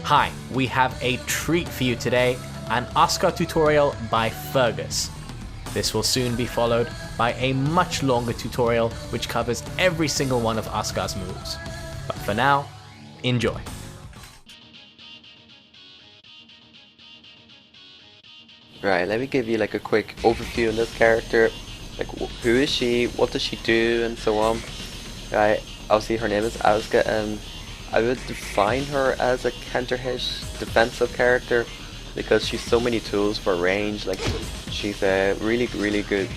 Hi, we have a treat for you today, an Asuka tutorial by Fergus. This will soon be followed by a much longer tutorial which covers every single one of Asuka's moves. But for now, enjoy. Right, let me give you like a quick overview on this character. Like, who is she, what does she do, and so on. Right, obviously her name is Asuka, and I would define her as a counter-hit defensive character because she's so many tools for range. Like, she's a really good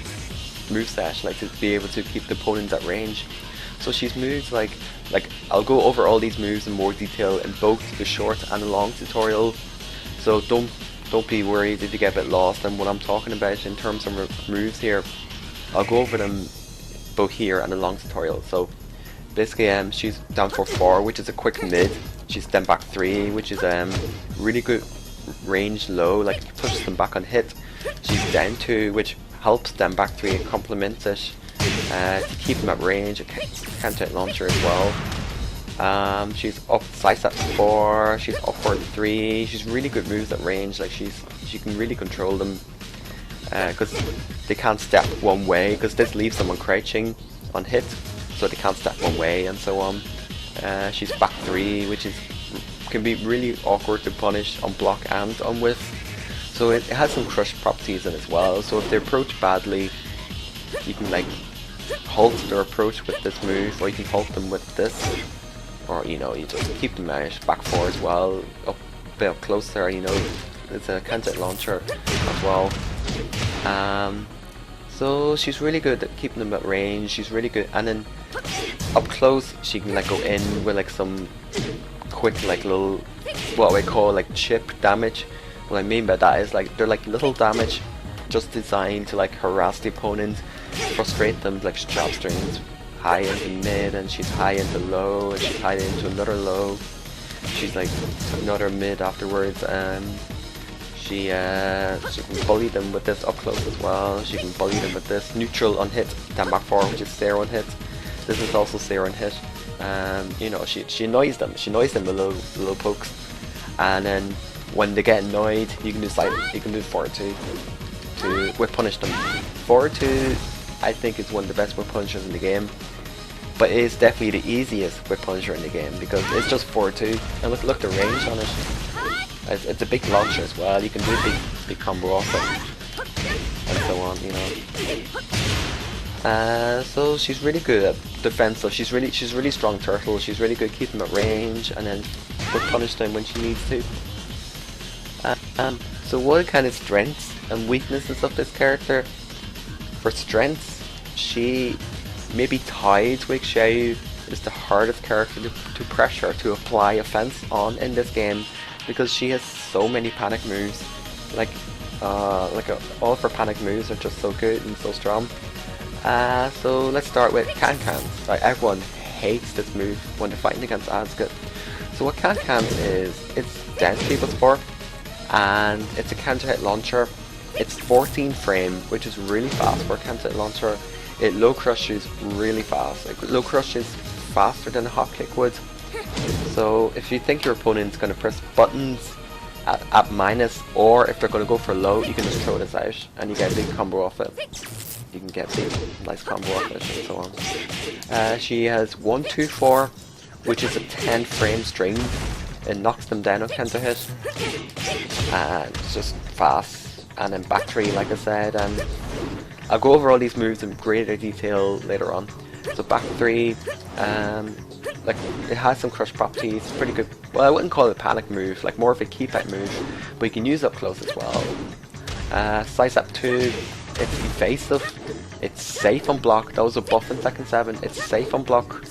moveset, like to be able to keep the opponent at range. So she's moves like I'll go over all these moves in more detail in both the short and the long tutorial. So don't be worried if you get a bit lost in what I'm talking about in terms of moves here. I'll go over them both here and the long tutorial. So basically she's down 4, which is a quick mid. She's then back 3, which is really good range low, like pushes them back on hit. She's down 2, which helps them back 3 and complements it to keep them at range. A counter launcher as well. She's up slice at 4, she's upward 3. She's really good moves at range. Like she can really control them because they can't step one way, because this leaves them on crouching on hit, so they can't step one way and so on. She's back 3, which can be really awkward to punish on block and on whiff. So it has some crush properties in it as well. So if they approach badly, you can like halt their approach with this move, or you can halt them with this, or you just keep them out. Back 4 as well, up a bit up close there. It's a counter launcher as well. So she's really good at keeping them at range. She's really good, and then up close she can like go in with like some quick like little, what we call like chip damage. What I mean by that is like they're like little damage just designed to like harass the opponent, frustrate them, like job strings high into mid, and she's high into low, and she's high into another low. She's like another mid afterwards. She can bully them with this up close as well. She can bully them with this neutral on hit, then back 4, which is zero on hit. This is also zero on hit. She annoys them. She annoys them with little pokes, and then when they get annoyed, you can do forward 2 to whip punish them. Forward 2, I think, is one of the best whip punishers in the game, but it is definitely the easiest whip punisher in the game because it's just forward 2, and look the range on it. It's a big launcher as well. You can do a big combo off it, and so on. So she's really good at defensive. She's really strong turtle. She's really good keeping them at range, and then whip punish them when she needs to. So what are kind of strengths and weaknesses of this character? For strengths, she maybe tied with Xiao is the hardest character to pressure, to apply offense on in this game, because she has so many panic moves. All of her panic moves are just so good and so strong. So let's start with can-cans. Right, everyone hates this move when they're fighting against Asuka. So what can-cans is, it's down 3+4, and it's a counter-hit launcher. It's 14 frame, which is really fast for a counter-hit launcher. It low crushes really fast. Like, low crushes faster than a hop kick would. So if you think your opponent's going to press buttons at minus, or if they're going to go for low, you can just throw this out and you get a big combo off it. You can get a big nice combo off it, and so on. She has 1, 2, 4, which is a 10 frame string. It knocks them down on counter hit, and it's just fast. And then back 3, like I said, and I'll go over all these moves in greater detail later on. So back 3, like it has some crush properties. It's pretty good. Well, I wouldn't call it a panic move, like more of a keep out move, but you can use up close as well. Slice up 2, it's evasive. It's safe on block. That was a buff in Tekken 7. It's safe on block.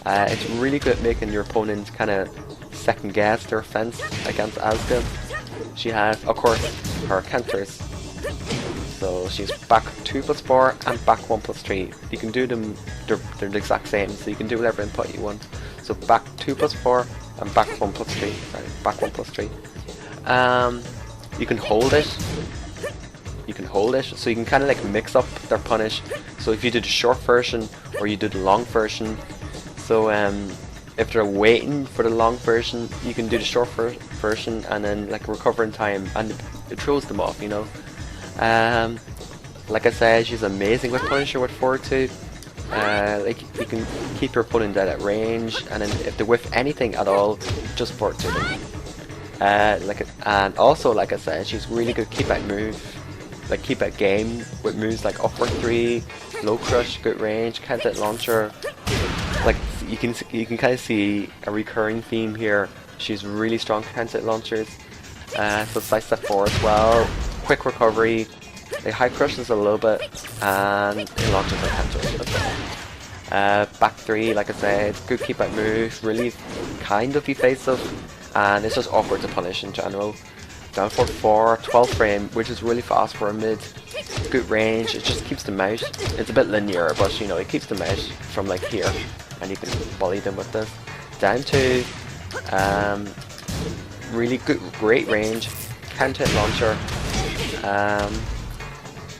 It's really good at making your opponent kind of second guess their offense against Asuka. She has, of course, her counters. So she's back 2+4 and back 1+3. You can do them, they're the exact same, so you can do whatever input you want. So back 2+4 and back 1+3. Sorry, back 1+3. You can hold it. You can hold it, so you can kind of like mix up their punish. So if you do the short version or you do the long version, so if they're waiting for the long version, you can do the short version and then like recover in time, and it throws them off, you know. Like I said, she's amazing with Punisher with 4-2. Like you can keep your opponent dead at range, and then if they whiff anything at all, just 4-2 them. And also, like I said, she's really good keep out move, like keep out game with moves like upward 3, low crush, good range, counter launcher. Like you can kind of see a recurring theme here. She's really strong counter launchers. So sidestep 4 as well, quick recovery. It high crushes a little bit, and it launches a counter as well. Back 3, like I said, good keep out move, really kind of evasive, and it's just awkward to punish in general. Down for 4, 12 frame, which is really fast for a mid. Good range, it just keeps them out. It's a bit linear, but you know, it keeps them out from like here, and you can bully them with this. Down to really good, great range, counter launcher.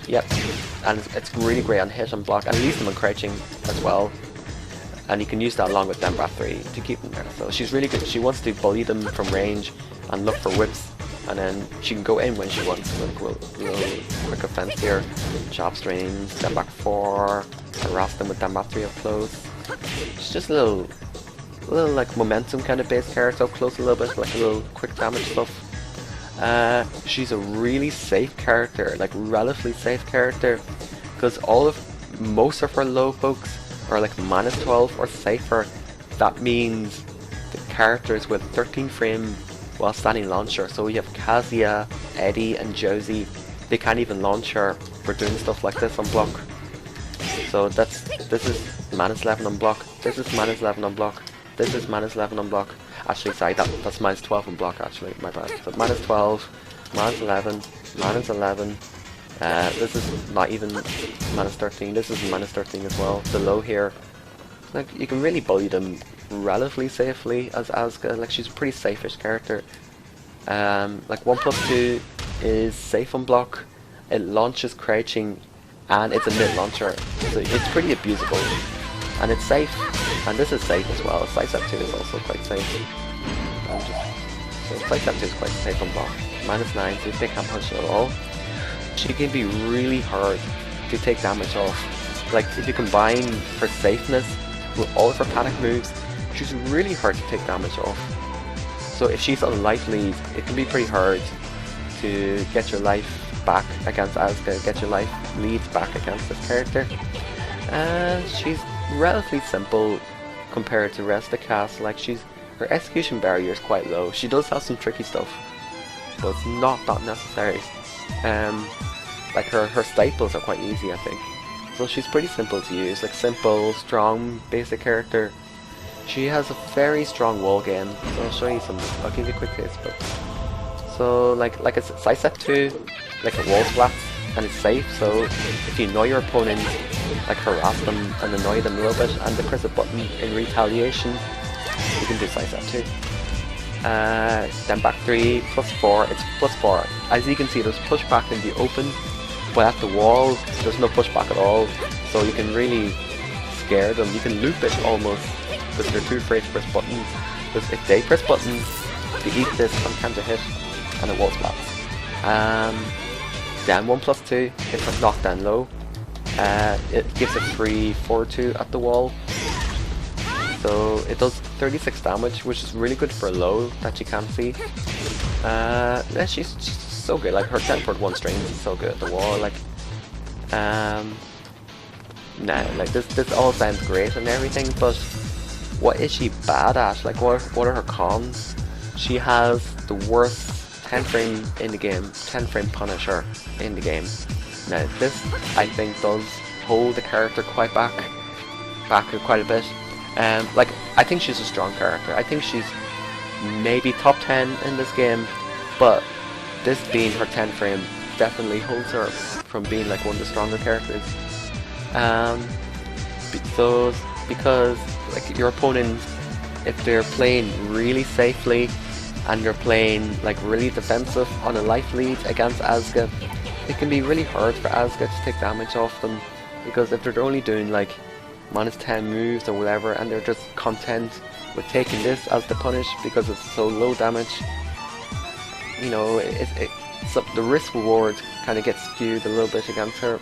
Yep, and it's really great on hit and block, and leaves them on crouching as well. And you can use that along with Dembrath 3 to keep them there. So she's really good. She wants to bully them from range and look for whips, and then she can go in when she wants with a little quick offense here. Job strings, Dembrath 4, harass them with Dembrath 3 up close. She's just a little like momentum kind of based character up close a little bit, like a little quick damage stuff. She's a really safe character, like relatively safe character, because most of her low pokes are like -12 or safer. That means the characters with 13 frame while standing launcher. So we have Kazia, Eddie, and Josie. They can't even launch her for doing stuff like this on block. So this is -11 on block. This is -11 on block. This is -11 on block. Actually, sorry, that's -12 on block, actually, my bad. So -12, -11, -11. This is not even -13, this is -13 as well. The low here. Like, you can really bully them relatively safely as Asuka. Like, she's a pretty safe-ish character. Like, 1+2 is safe on block. It launches crouching, and it's a mid-launcher. So it's pretty abusable. And it's safe. And this is safe as well. Sidestep 2 is also quite safe. So Sidestep 2 is quite safe on block. -9, so if they can't punch at all. She can be really hard to take damage off. Like, if you combine her safeness with all of her panic moves, she's really hard to take damage off. So if she's on life lead, it can be pretty hard to get your life back against Asuka, get your life lead back against this character. She's relatively simple compared to the rest of the cast. Like, her execution barrier is quite low. She does have some tricky stuff, but it's not that necessary. Like her staples are quite easy, I think. So she's pretty simple to use. Like, simple, strong, basic character. She has a very strong wall game. So I'll show you some. I'll give you a quick taste. But so like it's Sidestep 2, like a wall splat, and it's safe. So if you know your opponent, like harass them and annoy them a little bit, and they press a button in retaliation, you can do Sidestep 2. Then back 3, +4, it's +4. As you can see, there's pushback in the open, but at the wall, there's no pushback at all. So you can really scare them. You can loop it almost, because they're too afraid to press buttons. Because if they press buttons, they eat this from counter hit, and it wall splats. Then 1+2, it's a knockdown low. It gives a free 4-2 at the wall. So it does 36 damage, which is really good for a low that you can't see. She's so good. Like, her 10-1 strings is so good at the wall. Like, like this all sounds great and everything, but what is she bad at? Like, what are her cons? She has the worst 10 frame in the game, 10 frame Punisher in the game. Now this, I think, does hold the character quite back quite a bit. Like, I think she's a strong character. I think she's maybe top 10 in this game, but this being her 10 frame definitely holds her from being like one of the stronger characters. Because like, your opponent, if they're playing really safely and you're playing like really defensive on a life lead against Asuka, it can be really hard for Asuka to take damage off them, because if they're only doing like -10 moves or whatever, and they're just content with taking this as the punish because it's so low damage. You know, so the risk reward kind of gets skewed a little bit against her.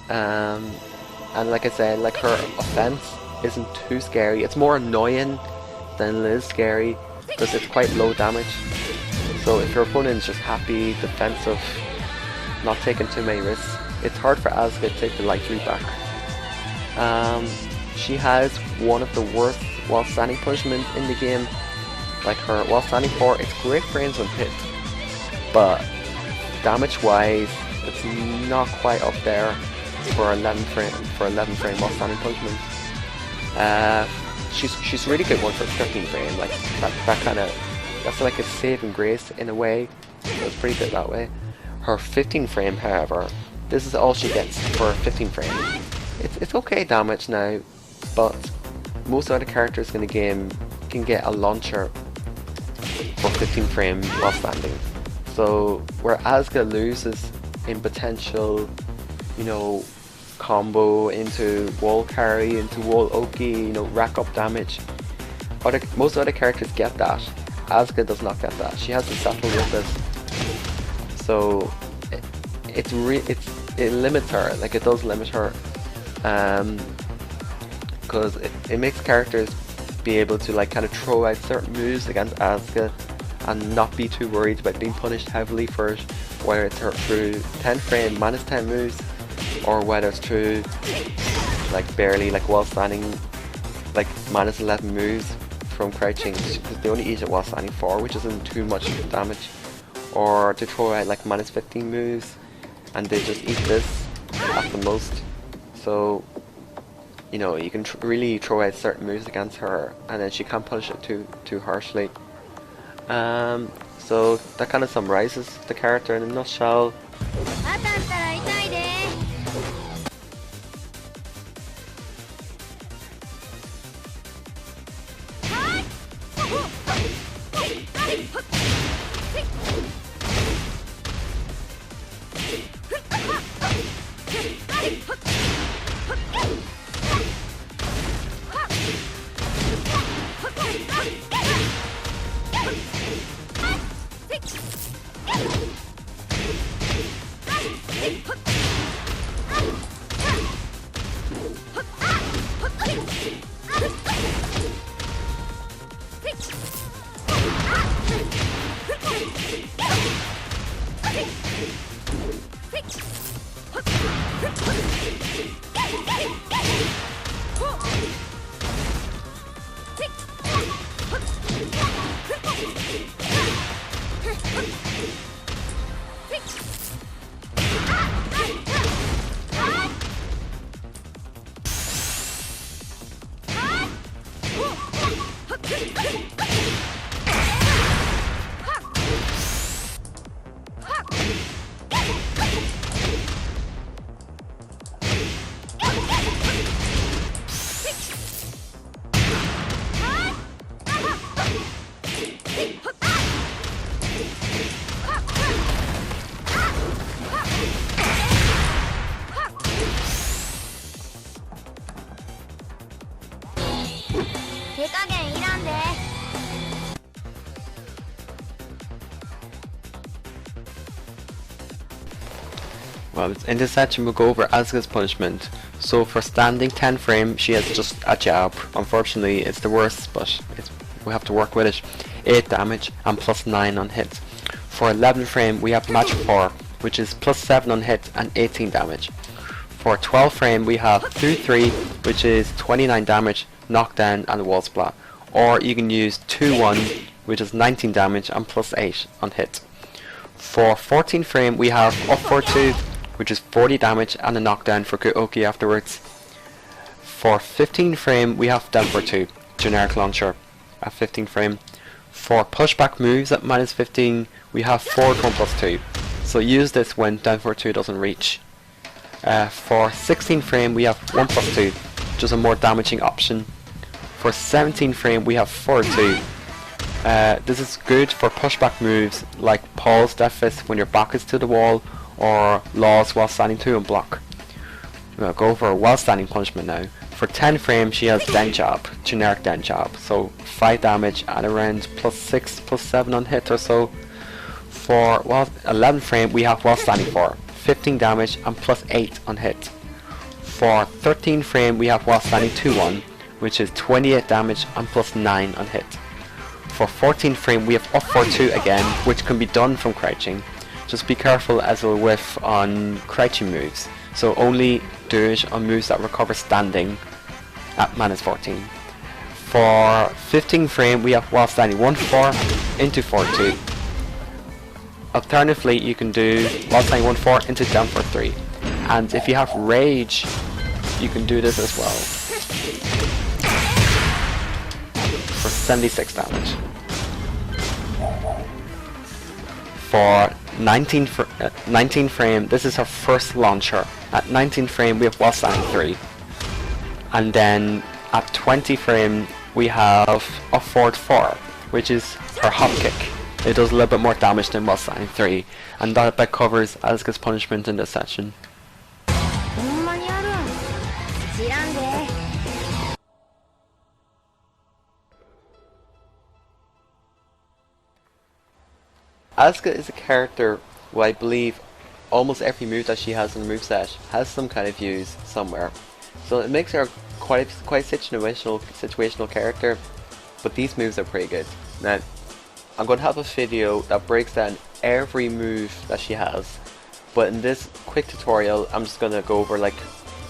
And like I said, like her offense isn't too scary. It's more annoying than it is scary because it's quite low damage. So if your opponent's just happy, defensive, not taking too many risks, it's hard for Asuka to take the light loop back. She has one of the worst while standing punishments in the game. Like her while standing 4, it's great frames when hit, but damage wise, it's not quite up there for 11 frame while standing punishments. She's really good one for 13 frame. Like that's like a saving grace in a way. So it's pretty good that way. Her 15 frame, however, this is all she gets for 15 frame. It's okay damage now, but most other characters in the game can get a launcher for 15 frame while standing. So where Asuka loses in potential, you know, combo into wall carry, into wall oki, you know, rack up damage. Most other characters get that. Asuka does not get that. She has to settle with this. So it limits her. Like it does limit her, because it makes characters be able to like kind of throw out certain moves against Asuka and not be too worried about being punished heavily for it, whether it's through 10 frame -10 moves, or whether it's through like barely like while standing like -11 moves from crouching, because they only eat it while standing 4, which isn't too much damage, or to throw out like -15 moves and they just eat this at the most. So you know, you can really throw out certain moves against her and then she can't punish it too harshly. So that kind of summarizes the character in a nutshell. Well, in this section we'll go over Asuka's punishment. So for standing 10 frame, she has just a jab. Unfortunately, it's the worst, but we have to work with it. 8 damage and +9 on hit. For 11 frame, we have match 4, which is +7 on hit and 18 damage. For 12 frame, we have 2-3, which is 29 damage, knockdown and wall splat. Or you can use 2-1, which is 19 damage and +8 on hit. For 14 frame, we have up for 2, which is 40 damage and a knockdown for Kuoki afterwards. For 15 frame, we have down for 2, generic launcher at 15 frame. For pushback moves at -15, we have forward 1+2. So use this when down for 2 doesn't reach. For 16 frame, we have 1+2, which is a more damaging option. For 17 frame, we have forward 2. This is good for pushback moves like pause death fist when your back is to the wall, or laws while standing 2 and block. We'll go for a while standing punishment now. For 10 frame she has den jab, generic den jab, so 5 damage and around +6, +7 on hit or so. For 11 frame we have while standing for 15 damage and +8 on hit. For 13 frame we have while standing 2-1, which is 28 damage and +9 on hit. For 14 frame we have up for 2 again, which can be done from crouching. Just be careful as will whiff on crouching moves, so only do it on moves that recover standing at -14. For 15 frame we have while standing 1-4 into 4-2. Alternatively you can do while standing 1-4 into down for 3. And if you have rage you can do this as well. For 76 damage. For 19 frame, this is her first launcher. At 19 frame we have while standing 3. And then at 20 frame we have a forward 4, which is her hop kick. It does a little bit more damage than while standing 3, and that about covers Asuka's punishment in this section. Asuka is a character who I believe almost every move that she has in the moveset has some kind of use somewhere. So it makes her quite situational character, but these moves are pretty good. Now, I'm going to have a video that breaks down every move that she has, but in this quick tutorial I'm just going to go over like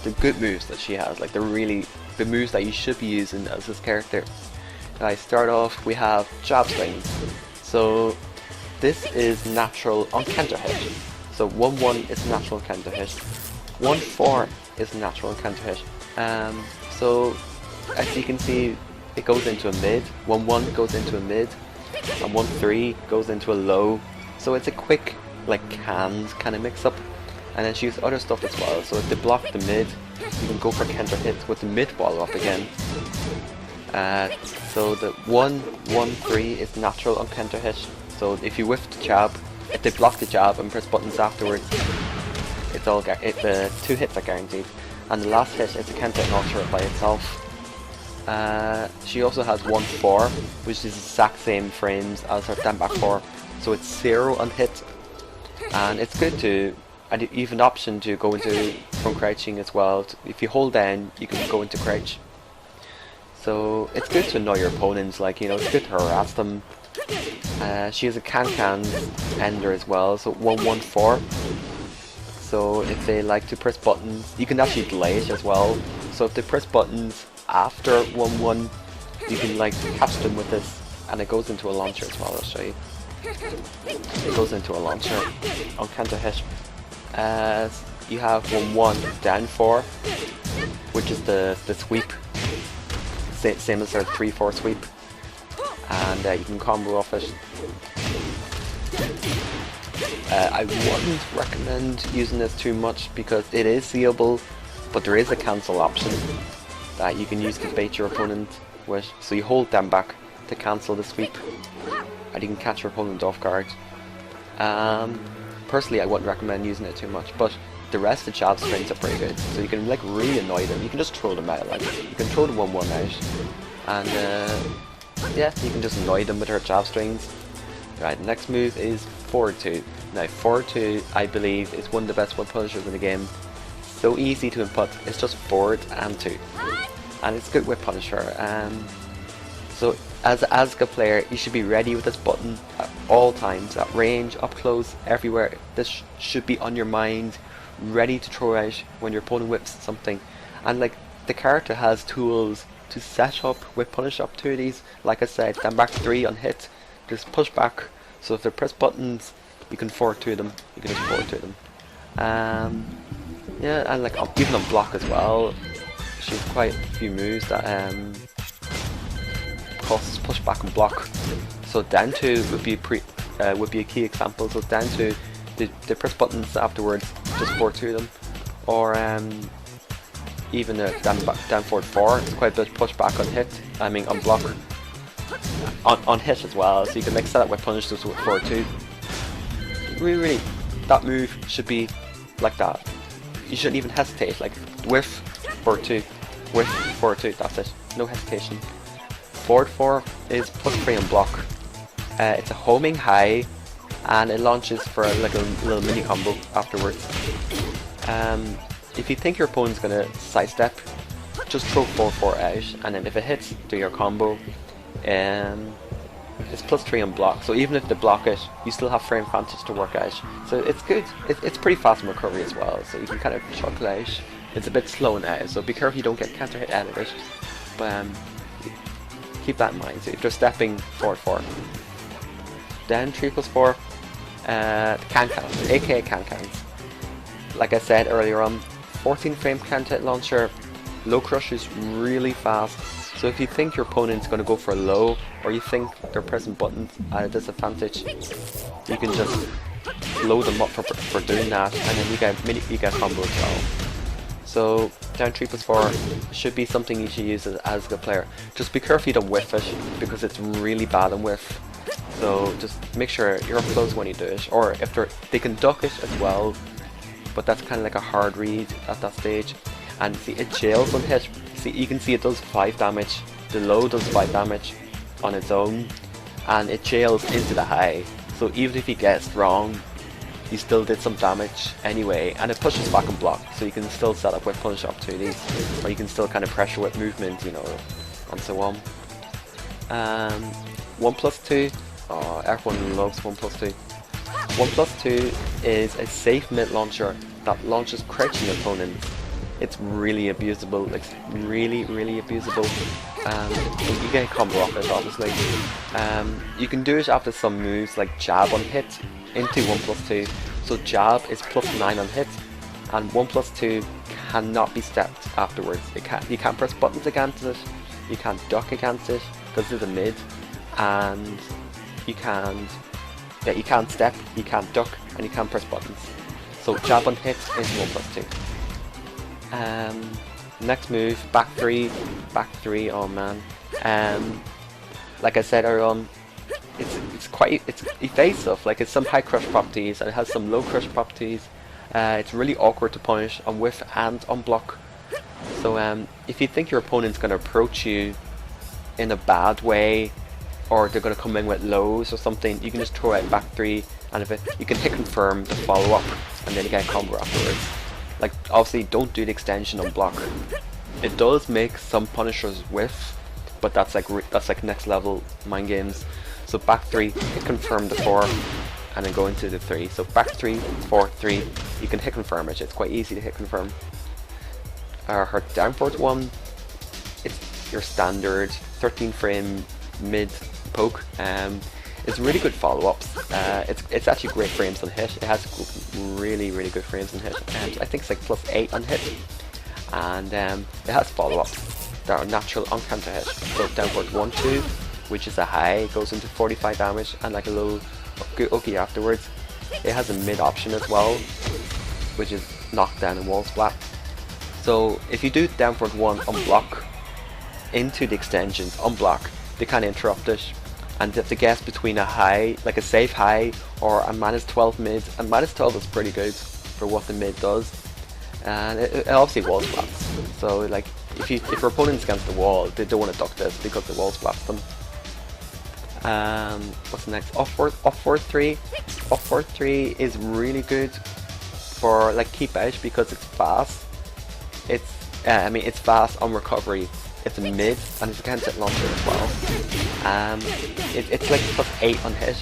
the good moves that she has, like the moves that you should be using as this character. Now, start off, we have jab swings. So this is natural on counter hit. So 1-1 is natural on counter hit. 1-4 is natural on counter hit. So as you can see, it goes into a mid. 1-1 goes into a mid, and 1-3 goes into a low. So it's a quick like canned kind of mix up. And then she uses other stuff as well. So if they block the mid, you can go for counter hit with the mid wall up again. So the 1-1-3 is natural on counter hit. So if you whiff the jab, if they block the jab and press buttons afterwards, it's all the 2 hits are guaranteed. And the last hit is a counter and alter it by itself. She also has 1-4, which is the exact same frames as her down back 4. So it's 0 on hit, and it's good to, and you have an option to go into from crouching as well. If you hold down, you can go into crouch. So it's good to annoy your opponents, like, you know, it's good to harass them. She has a can ender as well, so 1-1-4. So if they like to press buttons, you can actually delay it as well. So if they press buttons after 1-1, you can like catch them with this, and it goes into a launcher as well. I'll show you. It goes into a launcher on counter hit. You have 1-1 down 4, which is the sweep, same as our 3-4 sweep, and you can combo off it. I wouldn't recommend using this too much because it is seeable, but there is a cancel option that you can use to bait your opponent with. So you hold them back to cancel the sweep, and you can catch your opponent off guard. Personally, I wouldn't recommend using it too much, but the rest of the jab strings are pretty good. So you can like really annoy them. You can just throw them out, like you can throw the 1-1 out, and yeah, you can just annoy them with her jab strings. Right, the next move is forward 2. Now forward 2, I believe, is one of the best whip punishers in the game. So easy to input, it's just forward and 2. And it's a good whip punisher. So as an Asuka player, you should be ready with this button at all times, at range, up close, everywhere. This should be on your mind, ready to throw out when your opponent whips something. And like, the character has tools to set up whip punish opportunities. Like I said, stand back 3 on hit, just push back. So if they press buttons, you can forward to them. You can just forward to them. Yeah, and like even on block as well. She has quite a few moves that causes push back and block. So down 2 would be a key example. So down 2, they press buttons afterwards, just forward to them, or even down forward 4. It's quite a bit of push back on hit. I mean on block. On hit as well, so you can like set up whip punish this with forward 2. Really, that move should be like that. you shouldn't even hesitate. Like whiff, forward 2, whiff, forward 2. That's it. No hesitation. Forward 4 is +3 on block. It's a homing high, and it launches for like a little mini combo afterwards. If you think your opponent's gonna sidestep, just throw forward 4 out, and then if it hits, do your combo. It's +3 on block, so even if they block it, you still have frame advantage to work out. So it's good. It's pretty fast in recovery as well, so you can kind of chuck it out. It's a bit slow now, so be careful you don't get counter hit out of it. But keep that in mind. So if you're stepping forward 4, then 3+4, can-cans, aka can-cans. Like I said earlier on, 14 frame can-hit launcher, low crush is really fast. So if you think your opponent's going to go for a low, or you think they're pressing buttons at a disadvantage, you can just load them up for doing that, and then you get combo as well. So down 3+4 should be something you should use as a good player. Just be careful you don't whiff it, because it's really bad on whiff. So just make sure you're up close when you do it, or if they can duck it as well, but that's kind of like a hard read at that stage. And see, it jails on hit. See, you can see it does 5 damage. The low does 5 damage on its own, and it jails into the high. So even if you guessed wrong, you still did some damage anyway, and it pushes back and block. So you can still set up with punish opportunities, or you can still kind of pressure with movement, you know, and so on. 1+2. Oh, everyone loves 1+2. 1+2 is a safe mid launcher that launches crouching opponents. It's really abusable. It's really abusable. You get a combo off it, obviously. You can do it after some moves like jab on hit into 1+2. So jab is +9 on hit, and 1+2 cannot be stepped afterwards. You can't press buttons against it. You can't duck against it because it's a mid, and you can't step, you can't duck, and you can't press buttons. So jab on hit is 1+2. Next move, back three, oh man. Like I said earlier on, it's evasive. Like, it's some high crush properties and it has some low crush properties. It's really awkward to punish on whiff and on block. So if you think your opponent's going to approach you in a bad way, or they're going to come in with lows or something, you can just throw out back 3, and you can hit confirm the follow up, and then you get a combo afterwards. Like, obviously don't do the extension on block. It does make some punishers whiff, but that's like next level mind games. So back 3, hit confirm the 4, and then go into the 3. So back 3, 4, 3, you can hit confirm it. It's quite easy to hit confirm. Her down forward 1, it's your standard 13 frame mid poke. It's really good follow-ups. It's actually great frames on hit. It has really good frames on hit. I think it's like +8 on hit, and it has follow-ups that are natural on counter hit. So downward 1, 2, which is a high, goes into 45 damage, and like a little ookie afterwards. It has a mid option as well, which is knockdown and wall splat. So if you do downward 1 on block into the extensions on block, they kind of interrupt it, and you have to guess between a high, like a safe high, or a -12 mid, and -12 is pretty good for what the mid does, and it obviously wall splats. So like, if your opponent's against the wall, they don't want to duck this because the wall splats them. What's next? Off forward 3. Off forward 3 is really good for like keep out because it's fast. It's fast on recovery. It's a mid, and it's a can-hit launcher as well. It's like +8 on hit,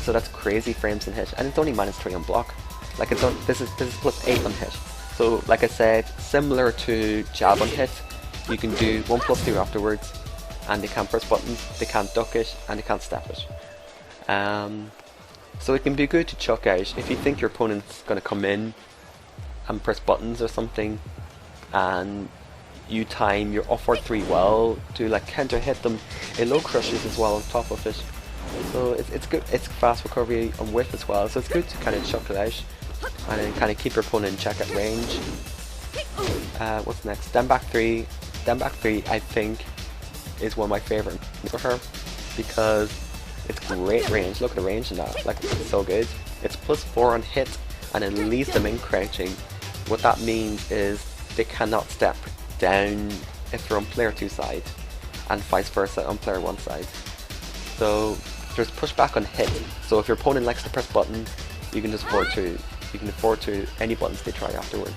so that's crazy frames on hit, and it's only -3 on block. Like, this is +8 on hit. So like I said, similar to jab on hit, you can do 1+2 afterwards, and they can't press buttons, they can't duck it, and they can't step it. So it can be good to chuck out if you think your opponent's going to come in and press buttons or something, and you time your off forward 3 well to like counter hit them. It low crushes as well on top of it, so it's good. It's fast recovery on whiff as well, so it's good to kind of chuck it out and then kind of keep your opponent in check at range. What's next? Down back 3. Down back 3 I think is one of my favorite for her because it's great range. Look at the range in that, like, it's so good. It's +4 on hit, and it leaves them in crouching. What that means is they cannot step down if they're on player 2 side, and vice versa on player 1 side. So there's pushback on hit. So if your opponent likes to press buttons, you can just afford to any buttons they try afterwards.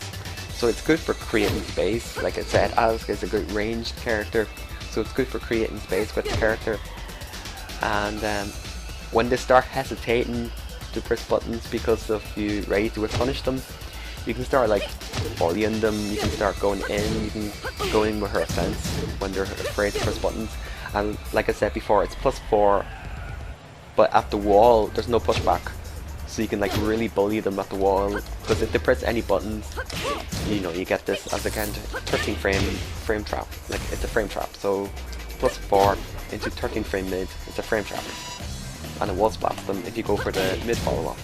So it's good for creating space. Like I said, Asuka is a good ranged character, so it's good for creating space with the character. And when they start hesitating to press buttons because of you ready to punish them, you can start like bullying them, you can start going in, you can go in with her offense when they're afraid to press buttons. And like I said before, it's +4, but at the wall there's no pushback. So you can like really bully them at the wall, because if they press any buttons, you know, you get this as again 13 frame trap. Like it's a frame trap. So +4 into 13 frame mid, it's a frame trap. And it wall splats them if you go for the mid follow up.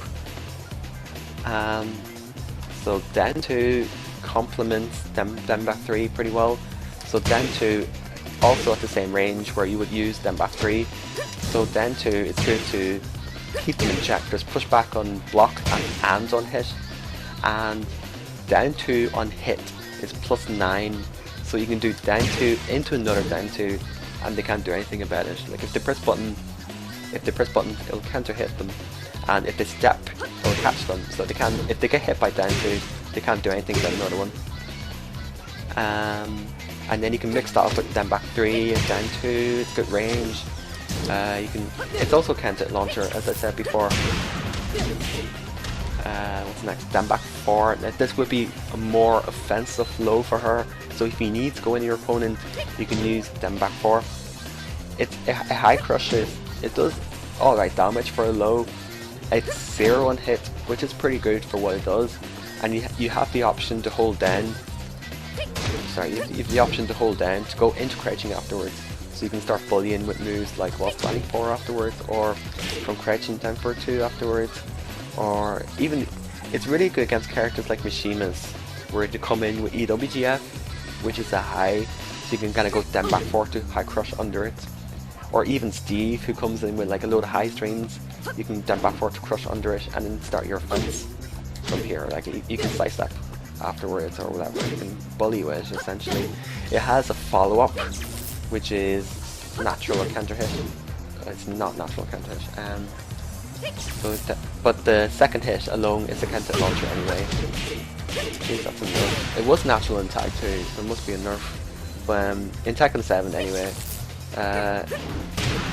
So down 2 complements them back 3 pretty well. So down 2 also at the same range where you would use them back 3. So down 2, it's good to keep them in check. There's pushback on block and on hit, and down 2 on hit is +9, so you can do down 2 into another down 2 and they can't do anything about it. Like if they press button, it'll counter hit them, and if they step, it'll catch them. So they can, if they get hit by down 2, they can't do anything about another one. And then you can mix that up with them back 3 and down 2. It's good range. It's also counter launcher, as I said before. What's next? Them back 4. This would be a more offensive low for her. So if you need to go into your opponent, you can use them back 4. It's a high crushes. It does alright damage for a low. It's 0 on hit, which is pretty good for what it does. And you have the option to hold down. Sorry, you have the option to hold down to go into crouching afterwards. So you can start bullying with moves like wall standing 4 afterwards, or from crouching down for 2 afterwards, or even it's really good against characters like Mishima's, where they come in with EWGF, which is a high, so you can kind of go down back 4 to high crush under it. Or even Steve, who comes in with like a load of high strings, you can down back 4 to crush under it and then start your offense from here. Like you can slice that afterwards or whatever, you can bully with it essentially. It has a follow-up, which is natural or counter hit. It's not natural counter hit. But the second hit alone is a counter launcher anyway. Jeez, that's a nerf. It was natural in Tag 2, so it must be a nerf. But in Tekken 7 anyway,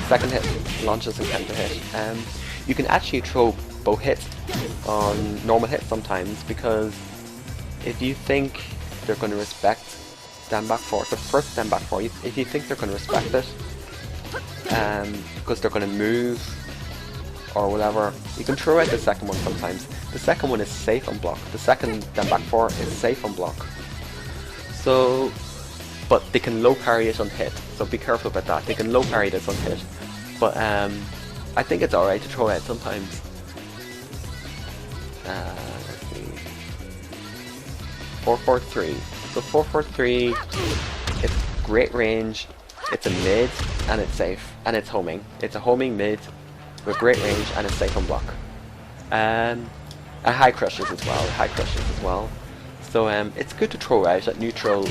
second hit launches and counter hit. You can actually throw both hits on normal hits sometimes, because if you think they're going to respect stand back 4, the first stand back 4, if you think they're going to respect it, because they're going to move or whatever, you can throw out the second one sometimes. The second one is safe on block. The second stand back 4 is safe on block. So, but they can low parry it on hit, so be careful about that. They can low parry this on hit, but I think it's alright to throw out sometimes. Let's see. 443. So 443, it's great range, it's a mid, and it's safe, and it's homing. It's a homing mid with great range, and it's safe on block. And high crushes as well. So it's good to throw out at neutral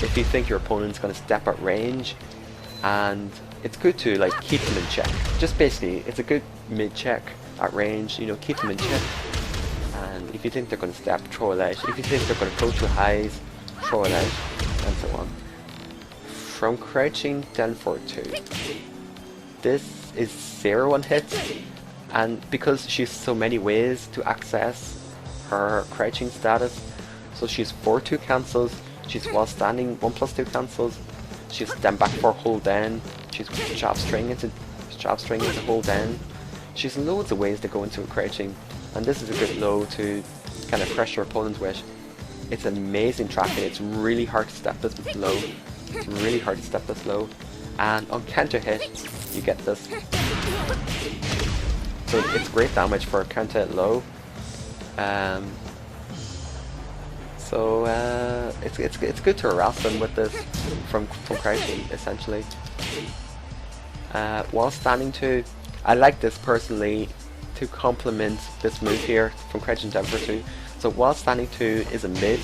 if you think your opponent's going to step at range, and it's good to like keep them in check. Just basically, it's a good mid check at range. You know, keep them in check. And if you think they're going to step, throw it out. If you think they're going to approach with highs, throw it out, and so on. From crouching down for 2. This is 0 on hit, and because she's so many ways to access her crouching status, so she's 4-2 cancels, she's while standing 1+2 cancels, she's stand back 4 hold down, she's sharp string into hold down. She's loads of ways to go into a crouching, and this is a good low to kind of pressure opponents with. It's amazing tracking. It's really hard to step this low. And on counter hit, you get this. So it's great damage for counter hit low. It's good to harass them with this from crouching essentially. While standing 2, I like this personally to complement this move here from crouching down for 2. So while standing 2 is a mid,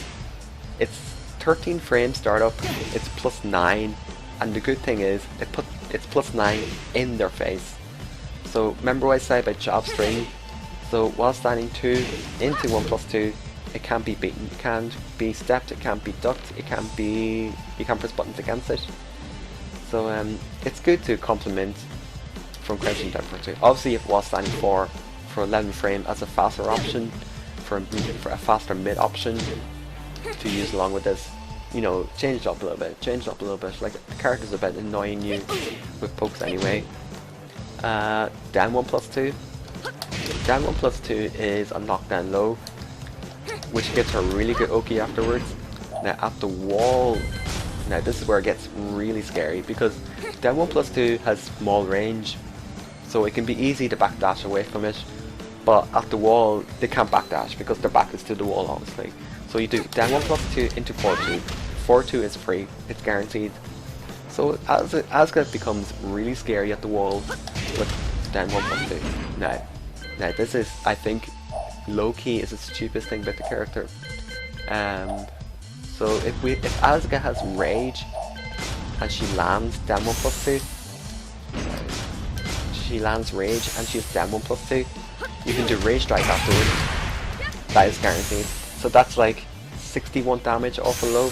it's 13 frame startup, it's +9, and the good thing is it's +9 in their face. So remember what I said about job string? So while standing 2 into 1+2, it can't be beaten, it can't be stepped, it can't be ducked, you can't press buttons against it. So it's good to complement from crouching down for 2. Obviously if while standing 4 for 11 frame as a faster option, for a faster mid option to use along with this, you know, change it up a little bit, like the character's a bit annoying you with pokes anyway. Down 1+2. Down 1+2 is a knockdown low, which gets her really good Oki afterwards. Now at the wall, now this is where it gets really scary, because down 1+2 has small range, so it can be easy to backdash away from it, but at the wall they can't backdash because their back is to the wall obviously. So you do down 1+2 into 4-2. 4-2 is free, it's guaranteed. So Asuka becomes really scary at the wall with down 1+2. Now this is, I think, low-key is the stupidest thing about the character. So if Asuka has rage and she lands down 1+2, she lands rage and she's down 1+2, you can do rage strike afterwards. That is guaranteed. So that's like 61 damage off a low.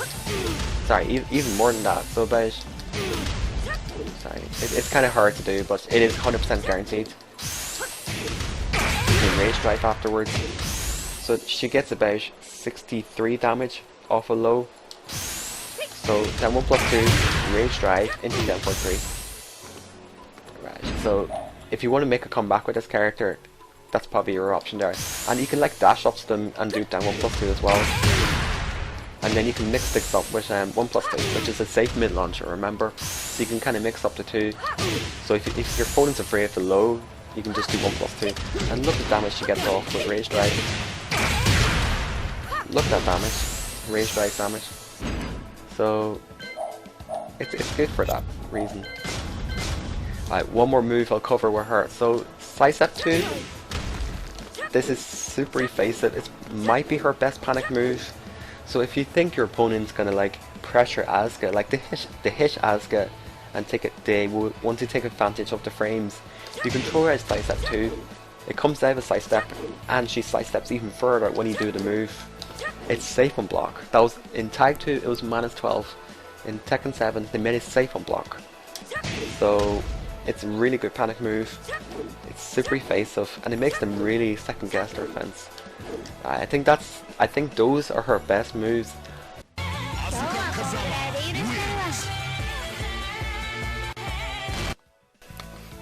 Sorry, even more than that. So about, sorry, it's kind of hard to do, but it is 100% guaranteed. You can rage strike afterwards. So she gets about 63 damage off a low. So down 1+2, rage strike into down 3. Right. So if you want to make a comeback with this character, that's probably your option there. And you can like dash ups them and do down 1+2 as well. And then you can mix this up with 1+2, which is a safe mid launcher, remember? So you can kind of mix up the two. So if your opponent's afraid of the low, you can just do 1+2. And look at the damage she gets off with rage strike. Look at that damage. Rage strike damage. So it's good for that reason. Alright, one more move I'll cover with her. So sidestep 2. This is super evasive. It might be her best panic move. So if you think your opponent's gonna like pressure Asuka, like they hit Asuka and they will want to take advantage of the frames, you can throw her as sidestep 2. It comes out of a sidestep and she sidesteps even further when you do the move. It's safe on block. That was in Tag 2, it was -12. In Tekken 7 they made it safe on block. So it's a really good panic move. It's super evasive and it makes them really second guess their defense. I think those are her best moves.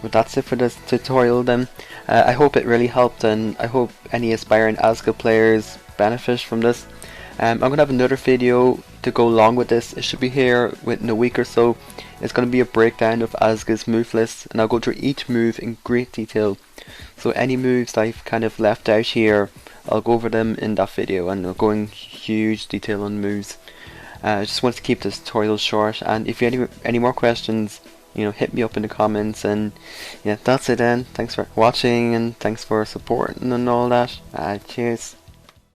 But that's it for this tutorial then. I hope it really helped, and I hope any aspiring Asuka players benefit from this. I'm going to have another video to go along with this. It should be here within a week or so. It's going to be a breakdown of Asuka's move list, and I'll go through each move in great detail. So any moves that I've kind of left out here, I'll go over them in that video, and I'll go in huge detail on moves. I just wanted to keep this tutorial short, and if you have any more questions, you know, hit me up in the comments. And yeah, that's it then. Thanks for watching and thanks for supporting and all that. Cheers.